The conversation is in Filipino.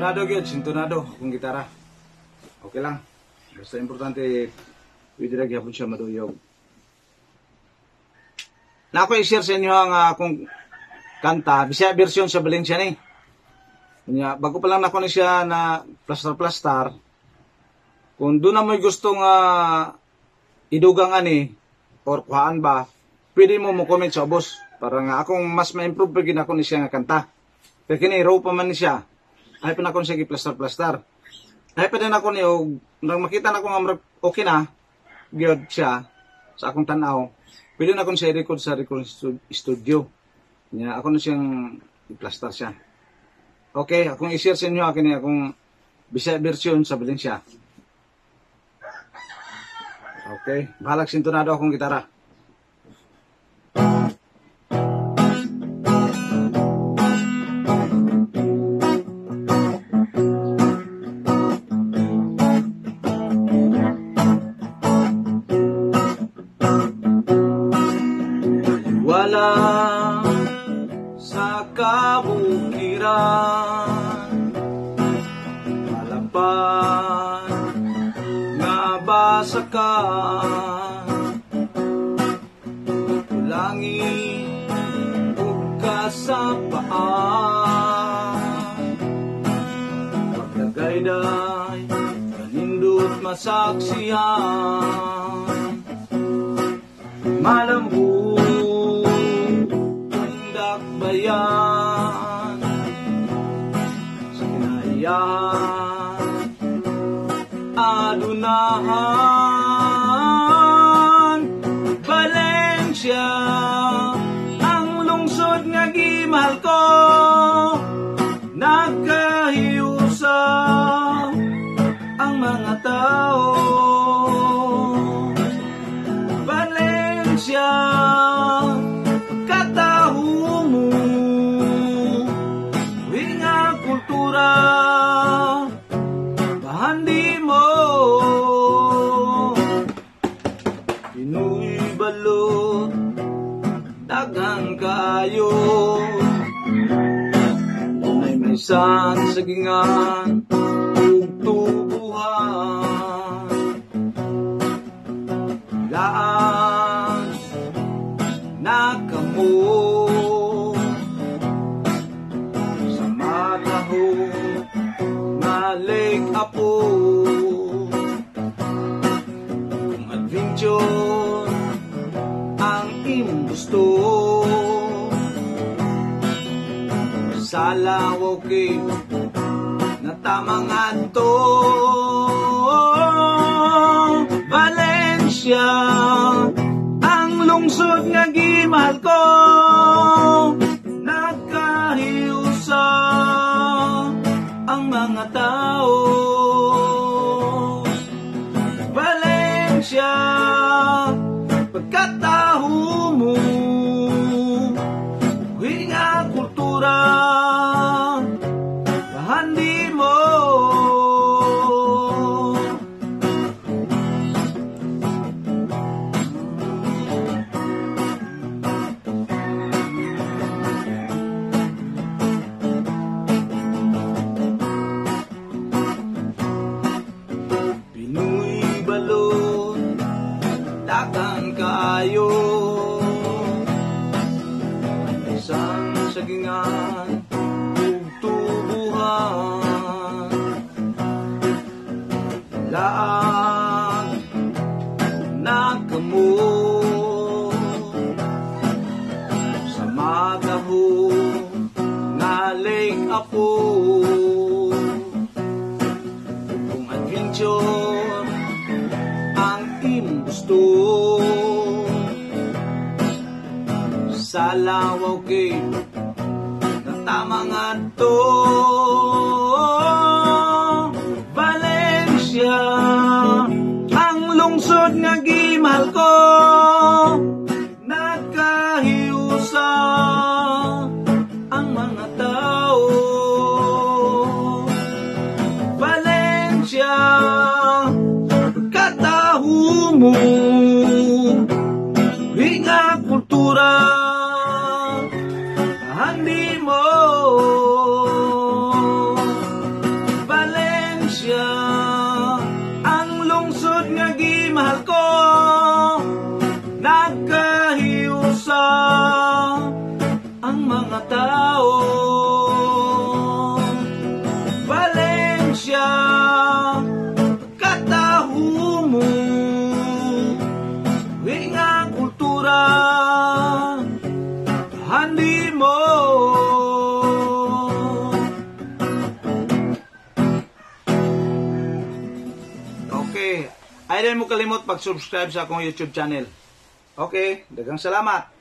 Sintonado gyud, sintonado akong gitara. Okay lang. Basta importante pwede ra gyapon siya maduyog. Na ako i-share sa inyo ang akong kanta, Bisaya version sa Valencia ni. Kanya bago pa lang nako ni siya na plaster. Kung doon na mo'y gustong idugang ani or kuhaan ba, pwede mo comment sa ubos para nga akong mas ma-improve pagin ako ni siya nga kanta. Kaya kini raw pa man ni siya. Ay pa na ko siya gi-plaster. Ay pa din ako ni nang makita na ko nga okay na gyud siya sa akong tan-aw. Pwede na ko siya i-record sa record studio. Nya ako na siyang i-plaster siya. Okay, akong i-share sa inyo akong Bisaya version sa Valencia. Okay, bahalag sintonado akong gitara. Wala sa kabukiran, malapan nga basakan, tulangin o kasapaan, pagkagayday kanindot masaksiyan, malambot bayan sa kinahiyan adunahan Valencia ang lungsod nga gimahal ko nagkahiusa ang mga tao Valencia bahandi mo Pinoy balot dagang kayo tunay may sagingan ug tubuhan laan nakamo Lake Apo kung adventure ang imong gusto sa lawaw kay natamang adto Valencia ang lungsod nga gimahal ko nagkahiusa ang mga tao Valencia pagkataho mo hinga kultura bahandi mo dagang kayo isang sagingan ug tubuhan laag nagkamo sa magaho nga Lake Apo kung adventure ang imong gusto sa lawaw kay natamang adto Valencia ang lungsod nga gimahal ko nagkahiusa ang mga tao Valencia pagkataho mo hinga kultura bahandi mo jud nga gimahal ko, nagkahiusa ang mga tao. Valencia, kataho mo, nga kultura, handi mo. Okay, ay din mo kalimot pag-subscribe sa akong YouTube channel. Okay, daghang salamat.